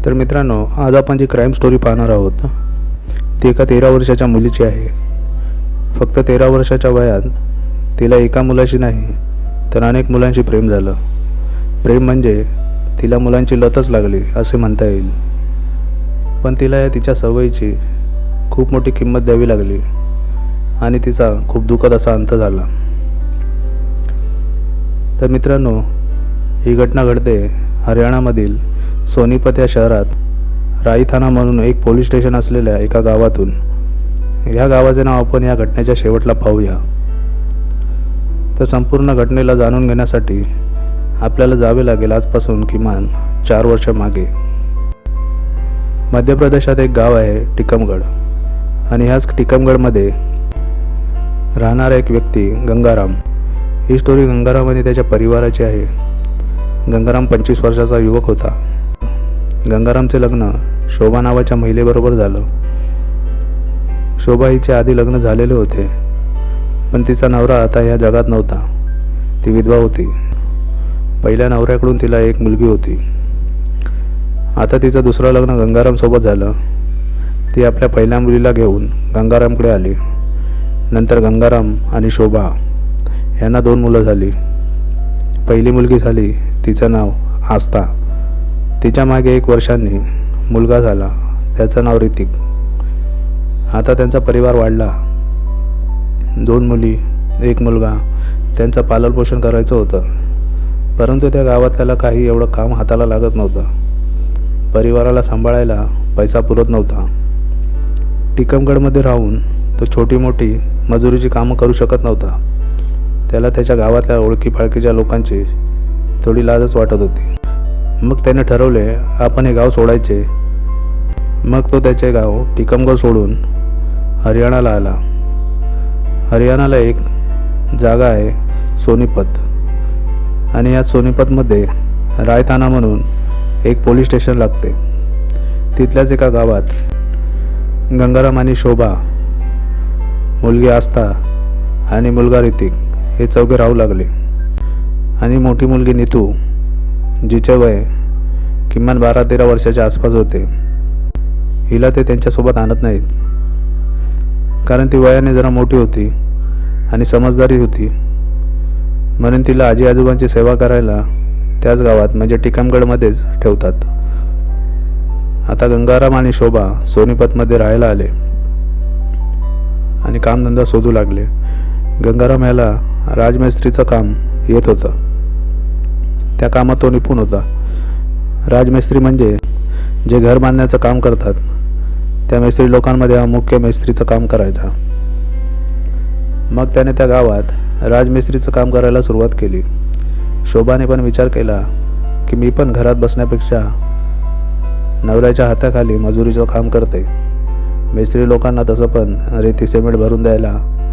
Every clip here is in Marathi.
तर मित्रांनो, आज आपण जी क्राईम स्टोरी पाहणार आहोत ती एका 13 वर्षाच्या मुलीची आहे. फक्त 13 वर्षाच्या वयात तिला एका मुलाशी नाही तर अनेक मुलांशी प्रेम झालं. प्रेम म्हणजे तिला मुलांची लतच लागली असे म्हणता येईल. पण तिला या तिच्या सवयीची खूप मोठी किंमत द्यावी लागली आणि तिचा खूप दुःखद असा अंत झाला. तर मित्रांनो, ही घटना घडते हरियाणामधील सोनीपत या शहरात राईथाना म्हणून एक पोलीस स्टेशन असलेल्या एका गावातून. या गावाचे नाव आपण या घटनेच्या शेवटला पाहूया. तर संपूर्ण घटनेला जाणून घेण्यासाठी आपल्याला जावे लागेल आजपासून किमान 4 वर्ष मागे. मध्य प्रदेशात एक गाव आहे टिकमगड, आणि ह्याच टिकमगडमध्ये राहणारा एक व्यक्ती गंगाराम. ही स्टोरी गंगाराम आणि त्याच्या परिवाराची आहे. गंगाराम 25 वर्षाचा युवक होता. गंगारामचे लग्न शोभा नावाच्या महिलेबरोबर झालं. शोभा हिचे आधी लग्न झालेले होते, पण तिचा नवरा आता या जगात नव्हता. ती विधवा होती. पहिल्या नवऱ्याकडून तिला एक मुलगी होती. आता तिचं दुसरं लग्न गंगारामसोबत झालं. ती आपल्या पहिल्या मुलीला घेऊन गंगारामकडे आली. नंतर गंगाराम आणि शोभा यांना 2 मुलं झाली. पहिली मुलगी झाली, तिचं नाव आस्था. तिच्या मागे 1 वर्षांनी मुलगा झाला, त्याचं नाव ऋतिक. आता त्यांचा परिवार वाढला. 2 मुली, 1 मुलगा. त्यांचं पालनपोषण करायचं होतं, परंतु त्या गावात त्याला काही एवढं काम हाताला लागत नव्हतं. परिवाराला सांभाळायला पैसा पुरत नव्हता. टिकमगडमध्ये राहून तो छोटी मोठी मजुरीची कामं करू शकत नव्हता. त्याला त्याच्या गावातल्या ओळखीपाळखीच्या लोकांची थोडी लाजच वाटत होती. मग त्याने ठरवले आपण हे गाव सोडायचे. मग तो त्याचे गाव टिकमगड सोडून हरियाणाला आला. हरियाणाला एक जागा आहे सोनीपत, आणि या सोनीपतमध्ये रायथाना म्हणून एक पोलीस स्टेशन लागते. तिथल्याच एका गावात गंगाराम आणि शोभा, मुलगी आस्था आणि मुलगा ऋतिक हे चौघे राहू लागले. आणि मोठी मुलगी नीतू, जिचे वय किमान 12-13 वर्षाच्या आसपास होते, हिला ते त्यांच्यासोबत आणत नाहीत, कारण ती वयाने जरा मोठी होती आणि समजदारी होती. म्हणून तिला आजी आजोबांची सेवा करायला त्याच गावात म्हणजे टिकमगडमध्येच ठेवतात. आता गंगाराम आणि शोभा सोनीपतमध्ये राहायला आले आणि कामधंदा शोधू लागले. गंगाराम याला राजमिस्त्रीचं काम येत होतं. त्या कामात तो निपुण होता. राजमिस्त्री म्हणजे जे घर बांधण्याचं काम करतात त्या मिस्त्री लोकांमध्ये हा मुख्य मिस्त्रीचं काम करायचा. मग त्याने त्या गावात राजमिस्त्रीचं काम करायला सुरुवात केली. शोभाने पण विचार केला की मी पण घरात बसण्यापेक्षा नवऱ्याच्या हाताखाली मजुरीचं काम करते. मिस्त्री लोकांना तसं पण रेती सिमेंट भरून द्यायला,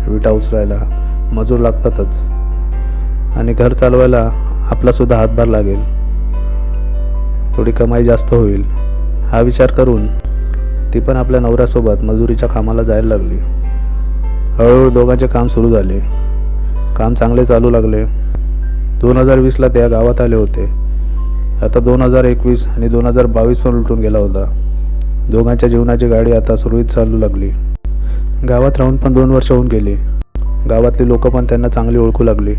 विटा उचलायला मजूर लागतातच, आणि घर चालवायला आपलासुद्धा हातभार लागेल, थोडी कमाई जास्त होईल. हा विचार करून ती पण आपल्या नवऱ्यासोबत मजुरीच्या कामाला जायला लागली. हळूहळू दोघांचे काम सुरू झाले. काम चांगले चालू लागले. 2020ला त्या गावात आले होते. आता 2021 आणि 2022 पण उलटून गेला होता. दोघांच्या जीवनाची गाडी आता सुरळीत चालू लागली. गावात राहून पण 2 वर्ष होऊन गेली. गावातली लोक पण त्यांना चांगली ओळखू लागली.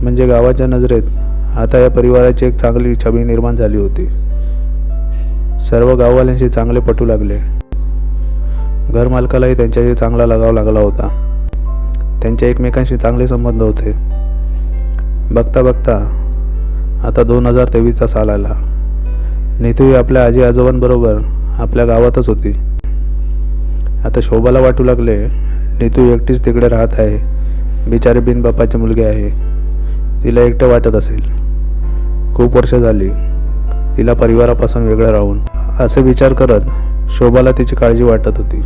म्हणजे गावाच्या नजरेत आता या परिवाराची एक चांगली छबी निर्माण झाली होती. सर्व गाववाल्यांशी चांगले पटू लागले. घरमालकालाही त्यांच्याशी चांगला लगाव लागला होता. त्यांचे एकमेकांशी चांगले संबंध होते. बघता बघता आता 2023चा साल आला. नीतू आपल्या आजी आजोबांबरोबर आपल्या गावातच होती. आता शोभाला वाटू लागले नीतू एकटीच तिकडे राहत आहे. बिचारी बिनबापाची मुलगी आहे. तिला एकटं वाटत असेल. खूप वर्ष झाली तिला परिवारापासून वेगळं राहून. असे विचार करत शोभाला तिची काळजी वाटत होती.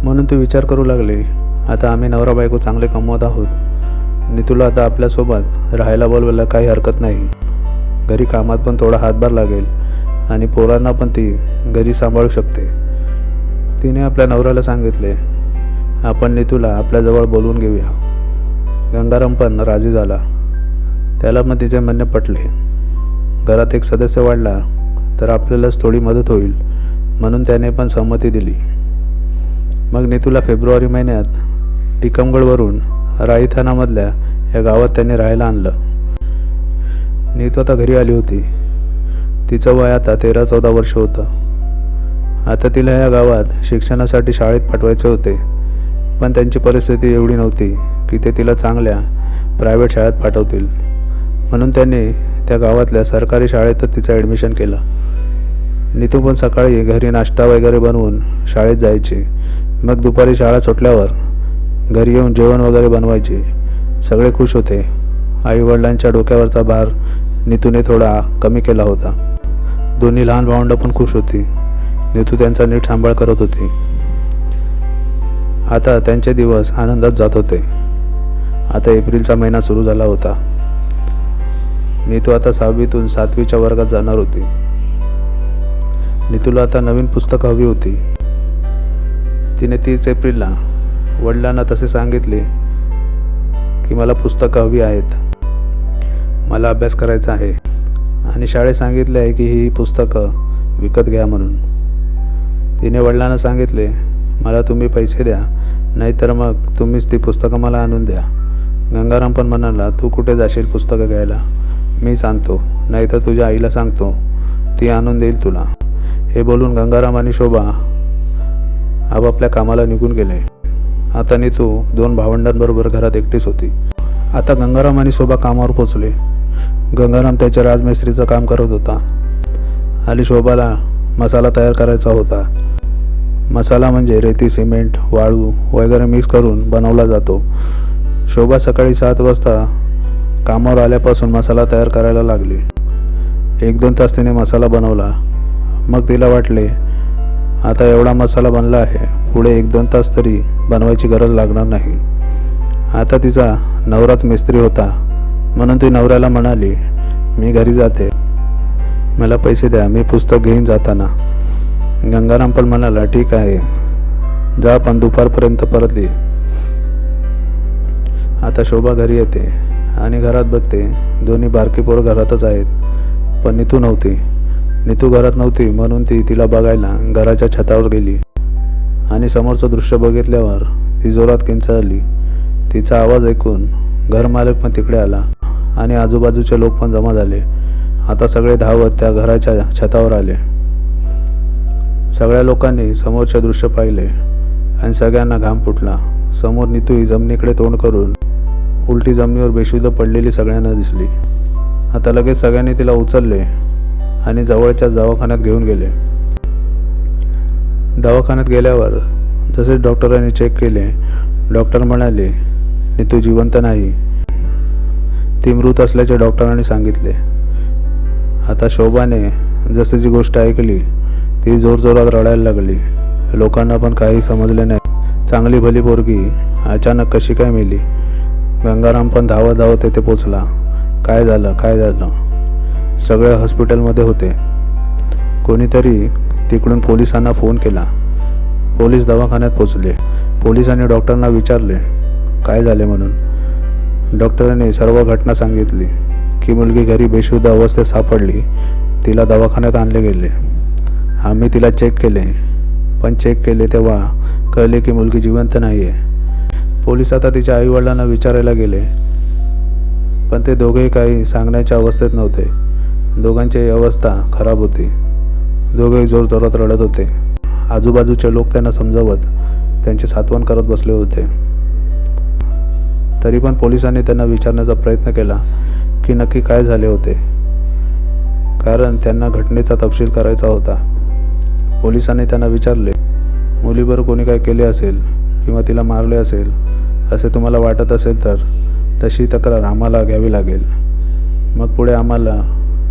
म्हणून ती विचार करू लागली, आता आम्ही नवरा बायको चांगले कमवत आहोत. नीतूला आता आपल्यासोबत राहायला बोलवायला काही हरकत नाही. घरी कामात पण थोडा हातभार लागेल आणि पोरांना पण ती घरी सांभाळू शकते. तिने आपल्या नवऱ्याला सांगितले, आपण नीतूला आपल्याजवळ बोलवून घेऊया. गंगाराम पण राजी झाला. त्याला मग तिचे म्हणणे पटले. घरात एक सदस्य वाढला तर आपल्यालाच थोडी मदत होईल म्हणून त्याने पण सहमती दिली. मग नीतूला फेब्रुवारी महिन्यात टिकमगडवरून राईथानामधल्या या गावात त्याने राहायला आणलं. नीतू आता घरी आली होती. तिचं वय आता 13-14 वर्ष होतं. आता तिला या गावात शिक्षणासाठी शाळेत पाठवायचे होते, पण त्यांची परिस्थिती एवढी नव्हती की ते तिला चांगल्या प्रायव्हेट शाळेत पाठवतील. म्हणून त्यांनी त्या गावातल्या सरकारी शाळेतच तिचं ॲडमिशन केलं. नीतू पण सकाळी घरी नाश्ता वगैरे बनवून शाळेत जायची. मग दुपारी शाळा सुटल्यावर घरी येऊन जेवण वगैरे बनवायची. सगळे खुश होते. आईवडिलांच्या डोक्यावरचा भार नीतूने थोडा कमी केला होता. दोन्ही लहान भावंडं पण खुश होती. नीतू त्यांचा नीट सांभाळ करत होती. आता त्यांचे दिवस आनंदात जात होते. आता एप्रिलचा महिना सुरू झाला होता. नीतू आता 6वीतून 7वीच्या वर्गात जाणार होती. नीतूला आता नवीन पुस्तकं हवी होती. तिने 30 एप्रिलला वडिलांना तसे सांगितले की मला पुस्तकं हवी आहेत, मला अभ्यास करायचा आहे आणि शाळेत सांगितले आहे की ही पुस्तकं विकत घ्या म्हणून. तिने वडिलांना सांगितले, मला तुम्ही पैसे द्या, नाहीतर मग तुम्हीच ती पुस्तकं मला आणून द्या. गंगाराम पण म्हणाला, तू कुठे जाशील पुस्तकं घ्यायला, मीच आणतो, नाहीतर तुझ्या आईला सांगतो, ती आणून देईल तुला. हे बोलून गंगाराम आणि शोभा आपापल्या कामाला निघून गेले. आता नीतू 2 भावंडांबरोबर घरात एकटीच होती. आता गंगाराम आणि शोभा कामावर पोचले. गंगाराम त्याच्या राजमिस्त्रीचं काम करत होता आणि शोभाला मसाला तयार करायचा होता. मसाला म्हणजे रेती, सिमेंट, वाळू वगैरे मिक्स करून बनवला जातो. शोभा सकाळी 7 वाजता कामावर आल्यापासून मसाला तयार करायला लागली. 1-2 तास तिने मसाला बनवला. मग तिला वाटले, आता एवढा मसाला बनला आहे, पुढे 1-2 तास तरी बनवायची गरज लागणार नाही. आता तिचा नवराच मिस्त्री होता म्हणून ती नवऱ्याला म्हणाली, मी घरी जाते, मला पैसे द्या, मी पुस्तक घेईन जाताना. गंगाराम पण म्हणाला, ठीक आहे जा, पण दुपारपर्यंत परत ये. आता शोभा घरी येते आणि घरात बघते दोन्ही बारकी पोरं घरातच आहेत, पण नीतू नव्हती. नीतू घरात नव्हती म्हणून ती तिला बघायला घराच्या छतावर गेली आणि समोरचं दृश्य बघितल्यावर ती जोरात किंचाळली. तिचा आवाज ऐकून घरमालक पण तिकडे आला आणि आजूबाजूचे लोक पण जमा झाले. आता सगळे धावत त्या घराच्या छतावर आले. सगळ्या लोकांनी समोरचे दृश्य पाहिले आणि सगळ्यांना घाम फुटला. समोर नीतू ही जमिनीकडे तोंड करून उलटी जमिनीवर बेशुद्ध पडलेली सगळ्यांना दिसली. आता लगेच सगळ्यांनी तिला उचलले आणि जवळच्या दवाखान्यात घेऊन गेले. दवाखान्यात गेल्यावर जसे डॉक्टरांनी चेक केले, डॉक्टर म्हणाले, नीतू जिवंत नाही, ती मृत असल्याचे डॉक्टरांनी सांगितले. आता शोभाने जसे जी गोष्ट ऐकली ती जोरजोरात रडायला लागली. लोकांना पण काही समजले नाही. चांगली भली पोरगी अचानक कशी काय मेली. गंगाराम पण धावत धावत तेथे पोचला. काय झालं, काय झालं? सगळे हॉस्पिटलमध्ये होते. कोणीतरी तिकडून पोलिसांना फोन केला. पोलीस दवाखान्यात पोचले. पोलिसांनी डॉक्टरांना विचारले काय झाले म्हणून. डॉक्टरांनी सर्व घटना सांगितली की मुलगी घरी बेशुद्ध अवस्थेत सापडली, तिला दवाखान्यात आणले गेले. आम्ही तिला चेक केले, पण चेक केले तेव्हा कळले की मुलगी जिवंत नाही आहे. पोलीस आता तिच्या आईवडिलांना विचारायला गेले, पण ते दोघेही काही सांगण्याच्या अवस्थेत नव्हते. दोघांची अवस्था खराब होती. दोघेही जोरजोरात रडत होते. आजूबाजूचे लोक त्यांना समजावत त्यांचे सांत्वन करत बसले होते. तरी पण पोलिसांनी त्यांना विचारण्याचा प्रयत्न केला की नक्की काय झाले होते, कारण त्यांना घटनेचा तपशील करायचा होता. पोलिसांनी त्यांना विचारले, मुलीवर कोणी काय केले असेल किंवा तिला मारले असेल असे तुम्हाला वाटत असेल तर तशी तक्रार आम्हाला घ्यावी लागेल. मग पुढे आम्हाला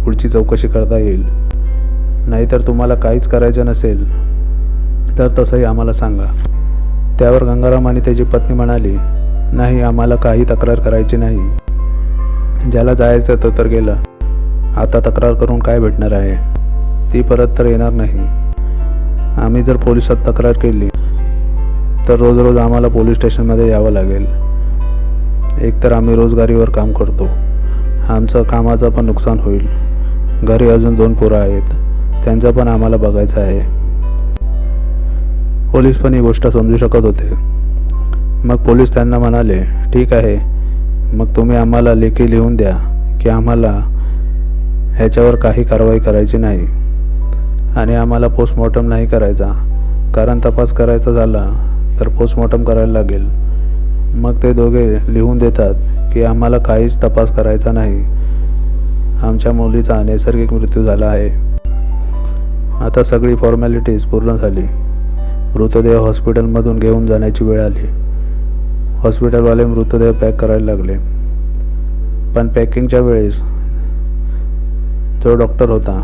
पुढची चौकशी करता येईल. नाहीतर तुम्हाला काहीच करायचं नसेल तर तसंही आम्हाला सांगा. त्यावर गंगाराम आणि त्याची पत्नी म्हणाली, नाही, आम्हाला काही तक्रार करायची नाही. ज्याला जायचं तो तर गेलं. आता तक्रार करून काय भेटणार आहे? ती परत तर येणार नाही. आम्ही जर पोलिसात तक्रार केली तर रोज रोज आम्हाला पोलीस स्टेशनमध्ये यावं लागेल. एकतर आम्ही रोजगारीवर काम करतो, आमचं कामाचं पण नुकसान होईल. घरी अजून 2 पोरं आहेत, त्यांचं पण आम्हाला बघायचं आहे. पोलीस पण ही गोष्ट समजू शकत होते. मग पोलीस त्यांना म्हणाले, ठीक आहे, मग तुम्ही आम्हाला लेखी लिहून द्या की आम्हाला ह्याच्यावर काही कारवाई करायची नाही आणि आम्हाला पोस्टमॉर्टम नाही करायचा, कारण तपास करायचा झाला तर पोस्टमॉर्टम करायला लागेल. मग ते दोघे लिहून देतात की आम्हाला काहीच तपास करायचा नाही, आमच्या मुलीचा नैसर्गिक मृत्यू झाला आहे. आता सगळी फॉर्मॅलिटीज पूर्ण झाली. मृतदेह हॉस्पिटलमधून घेऊन जाण्याची वेळ आली. हॉस्पिटलवाले मृतदेह पॅक करायला लागले. पण पॅकिंगच्या वेळेस जो डॉक्टर होता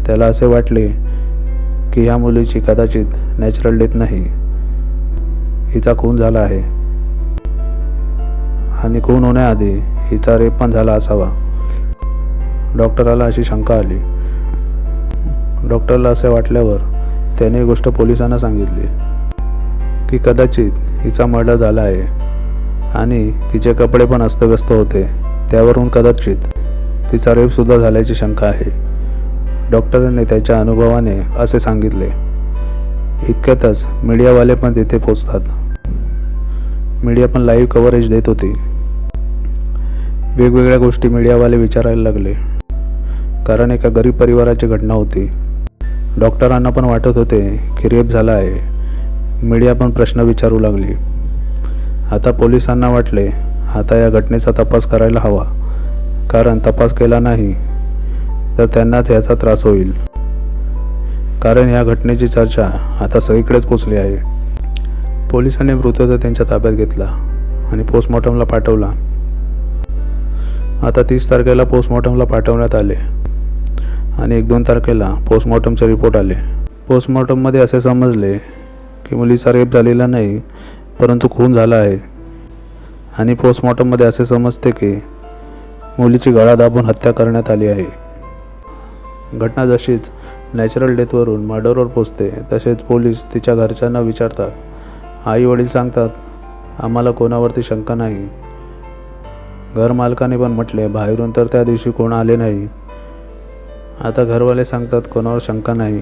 त्याला असे वाटले की ह्या मुलीची कदाचित नॅचरल डेथ नाही, हिचा खून झाला आहे आणि खून होण्याआधी हिचा रेप पण झाला असावा. डॉक्टराला अशी शंका आली. डॉक्टरला असे वाटल्यावर त्याने ही गोष्ट पोलिसांना सांगितली की कदाचित हिचा मर्डर झाला आहे आणि तिचे कपडे पण अस्तव्यस्त होते, त्यावरून कदाचित तिचा रेपसुद्धा झाल्याची शंका आहे. डॉक्टरांनी त्याच्या अनुभवाने असे सांगितले. इतक्यातच मीडियावाले पण तिथे पोचतात. मीडिया पण लाईव्ह कव्हरेज देत होती. वेगवेगळ्या गोष्टी मीडियावाले विचारायला लागले, कारण एका गरीब परिवाराची घटना होती. डॉक्टरांना पण वाटत होते की रेप झाला आहे. मीडिया पण प्रश्न विचारू लागली. आता पोलिसांना वाटले आता या घटनेचा तपास करायला हवा, कारण तपास केला नाही तर त्यांनाच याचा त्रास होईल, कारण या घटनेची चर्चा आता सगळीकडेच पोचली आहे. पोलिसांनी मृतदेह त्यांच्या ताब्यात घेतला आणि पोस्टमॉर्टमला पाठवला. आता 30 तारखेला पोस्टमॉर्टमला पाठवण्यात आले आणि 1-2 तारखेला पोस्टमॉर्टमचे रिपोर्ट आले. पोस्टमॉर्टममध्ये असे समजले की मुलीचा रेप झालेला नाही, परंतु खून झाला आहे. आणि पोस्टमॉर्टममध्ये असे समजते की मुलीची गळा दाबून हत्या करण्यात आली आहे. घटना जशीच नॅचरल डेथवरून मर्डरवर पोचते तसेच पोलीस तिच्या घरच्यांना विचारतात. आई वडील सांगतात आम्हाला कोणावरती शंका नाही. घरमालकाने पण म्हटले बाहेरून तर त्या दिवशी कोण आले नाही. आता घरवाले सांगतात कोणावर शंका नाही,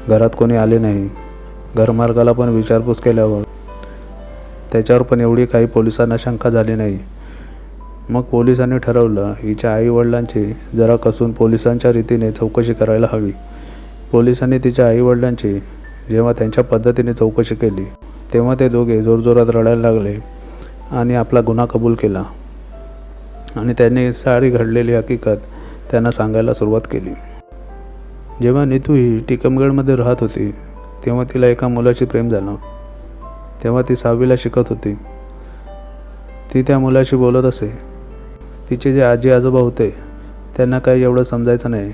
घरात कोणी आले नाही. घरमालकाला पण विचारपूस केल्यावर त्याच्यावर पण एवढी काही पोलिसांना शंका झाली नाही. मग पोलिसांनी ठरवलं हिच्या आईवडिलांची जरा कसून पोलिसांच्या रीतीने चौकशी करायला हवी. पोलिसांनी तिच्या आईवडिलांची जेव्हा त्यांच्या पद्धतीने चौकशी केली तेव्हा ते दोघे जोरजोरात रडायला लागले आणि आपला गुन्हा कबूल केला आणि त्यांनी सारी घडलेली हकीकत त्यांना सांगायला सुरुवात केली. जेव्हा नीतू ही टिकमगडमध्ये राहत होती तेव्हा तिला एका मुलाशी प्रेम झालं. तेव्हा ती 6वीला शिकत होती. ती त्या मुलाशी बोलत असे. तिचे जे आजी आजोबा होते त्यांना काही एवढं समजायचं नाही.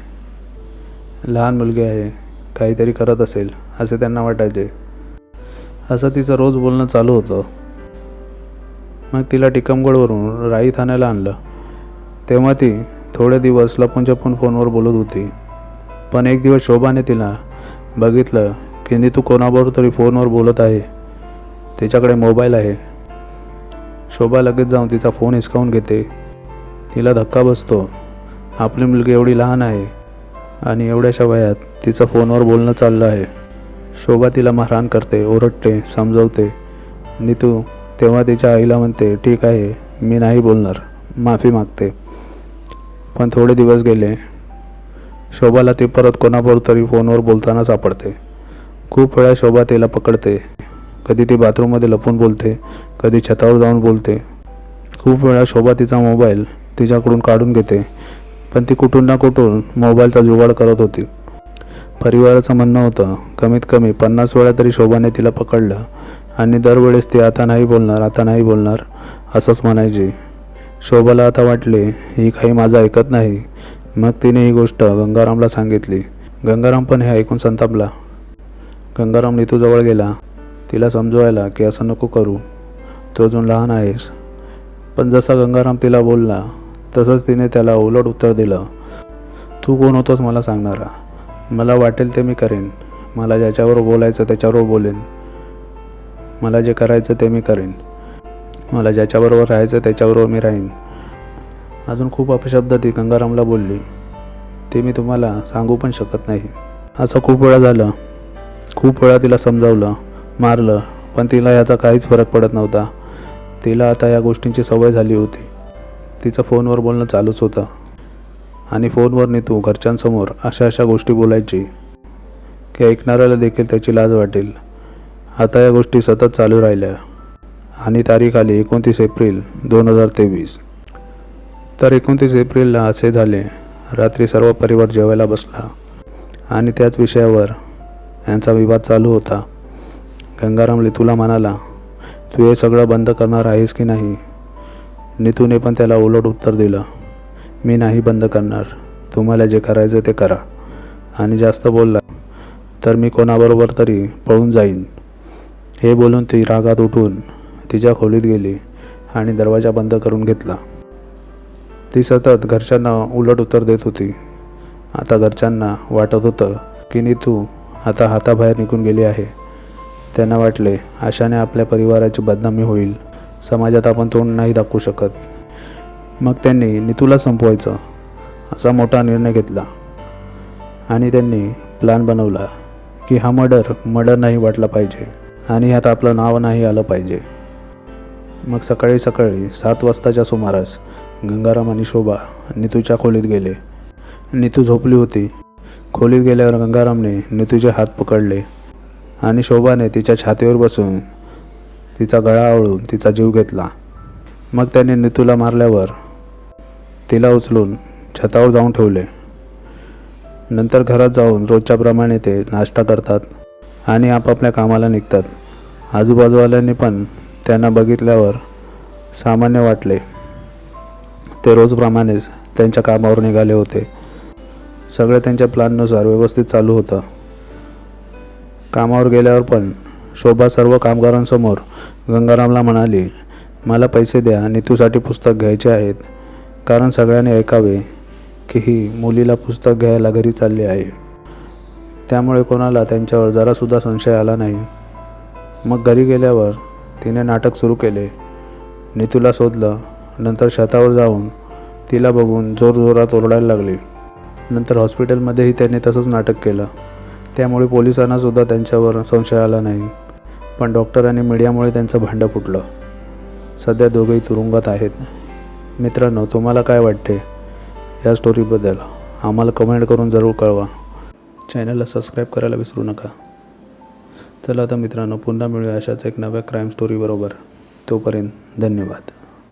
लहान मुलगी आहे, काहीतरी करत असेल असे त्यांना वाटायचे. असं तिचं रोज बोलणं चालू होतं. मग तिला टिकमगडवरून राई ठाण्याला आणलं. तेव्हा ती थोडे दिवस लपून फोनवर बोलत होती. पण एक दिवस शोभाने तिला बघितलं की नीतू कोणाबरोबर तरी फोनवर बोलत आहे. तिच्याकडे मोबाईल आहे. शोभा लगेच जाऊन तिचा फोन हिसकावून घेते. तिला धक्का बसतो. आपली मुलगी एवढी लहान आहे आणि एवढ्याशा वयात तिचं फोनवर बोलणं चाललं आहे. शोभा तिला मारहाण करते, ओरडते, समजवते. नीतू तेव्हा तिच्या आईला म्हणते ठीक आहे, मी नाही बोलणार, माफी मागते. पण थोडे दिवस गेले. शोभाला ती परत कोणाबरोबर तरी फोनवर बोलताना सापडते. खूप वेळा शोभा तिला पकडते. कधी ती बाथरूममध्ये लपून बोलते, कधी छतावर जाऊन बोलते. खूप वेळा शोभा तिचा मोबाईल तिच्याकडून काढून घेते, पण ती कुठून ना कुठून मोबाईलचा जुगाड करत होती. परिवाराचं म्हणणं होतं कमीत कमी 50 वेळा तरी शोभाने तिला पकडलं आणि दरवेळेस ती आता नाही बोलणार असंच म्हणायची. शोभाला आता वाटले ही काही माझं ऐकत नाही. मग तिने ही गोष्ट गंगारामला सांगितली. गंगाराम पण हे ऐकून संतापला. गंगाराम नीतूजवळ गेला. तिला समजवायला की असं नको करू, तो अजून लहान आहेस. पण जसा गंगाराम तिला बोलला तसंच तिने त्याला उलट उत्तर दिलं. तू कोण होतोस मला सांगणारा? मला वाटेल ते मी करेन. मला ज्याच्यावर बोलायचं त्याच्यावर बोलेन. मला जे करायचं ते मी करेन. मला ज्याच्याबरोबर राहायचं त्याच्याबरोबर मी राहीन. अजून खूप अपशब्द ती गंगारामला बोलली. ते मी तुम्हाला सांगू पण शकत नाही. असं खूप वेळा झालं. खूप वेळा तिला समजावलं, मारलं, पण तिला याचा काहीच फरक पडत नव्हता. तिला आता या गोष्टींची सवय झाली होती. तिचं फोनवर बोलणं चालूच होतं आणि फोनवर नीतू घरच्यांसमोर अशा गोष्टी बोलायची की ऐकणाऱ्याला देखील त्याची लाज वाटेल. आता या गोष्टी सतत चालू राहिल्या आणि तारीख आली 29 एप्रिल 2023. तर 29 एप्रिलला असे झाले, रात्री सर्व परिवार जेवायला बसला आणि त्याच विषयावर यांचा विवाद चालू होता. गंगाराम नीतूला म्हणाला, तू हे सगळं बंद करणार आहेस की नाही? नीतूने पण त्याला उलट उत्तर दिलं, मी नाही बंद करणार. तुम्हाला जे करायचं ते करा. आणि जास्त बोलला तर मी कोणाबरोबर तरी पळून जाईन. हे बोलून ती रागात उठून तिच्या खोलीत गेली आणि दरवाजा बंद करून घेतला. ती सतत घरच्यांना उलट उत्तर देत होती. आता घरच्यांना वाटत होतं की नीतू आता हाताबाहेर निघून गेली आहे. त्यांना वाटले अशाने आपल्या परिवाराची बदनामी होईल, समाजात आपण तोंड नाही दाखवू शकत. मग त्यांनी नीतूला संपवायचं असा मोठा निर्णय घेतला आणि त्यांनी प्लॅन बनवला की हा मर्डर नाही वाटला पाहिजे आणि ह्यात आपलं नाव नाही आलं पाहिजे. मग सकाळी 7 वाजताच्या सुमारास गंगाराम आणि शोभा नीतूच्या खोलीत गेले. नीतू झोपली होती. खोलीत गेल्यावर गंगारामने नीतूचे हात पकडले आणि शोभाने तिच्या छातीवर बसून तिचा गळा आवळून तिचा जीव घेतला. मग त्याने नीतूला मारल्यावर तिला उचलून छतावर जाऊन ठेवले. नंतर घरात जाऊन रोजच्याप्रमाणे ते नाश्ता करतात आणि आपापल्या कामाला निघतात. आजूबाजूवाल्यांनी पण त्यांना बघितल्यावर सामान्य वाटले. ते रोजप्रमाणेच त्यांच्या कामावर निघाले होते. सगळे त्यांच्या प्लॅननुसार व्यवस्थित चालू होतं. कामावर गेल्यावर पण शोभा सर्व कामगारांसमोर गंगारामला म्हणाली, मला पैसे द्या, नीतूसाठी पुस्तक घ्यायचे आहेत. कारण सगळ्यांनी ऐकावे की ही मुलीला पुस्तक घ्यायला घरी चालली आहे. त्यामुळे कोणाला त्यांच्यावर जरासुद्धा संशय आला नाही. मग घरी गेल्यावर तिने नाटक सुरू केले. नीतूला शोधलं. नंतर छतावर जाऊन तिला बघून जोरजोरात ओरडायला लागली. नंतर हॉस्पिटलमध्येही त्यांनी तसंच नाटक केलं. त्यामुळे पोलिसांनासुद्धा त्यांच्यावर संशय आला नाही. पण डॉक्टर आणि मीडियामुळे त्यांचं भांडं फुटलं. सध्या दोघेही तुरुंगात आहेत. मित्रांनो, तुम्हाला काय वाटते या स्टोरीबद्दल आम्हाला कमेंट करून जरूर कळवा. चॅनलला सबस्क्राईब करायला विसरू नका. चला आता मित्रांनो, पुन्हा मिळूया अशाच एक नव्या क्राईम स्टोरीबरोबर. तोपर्यंत धन्यवाद.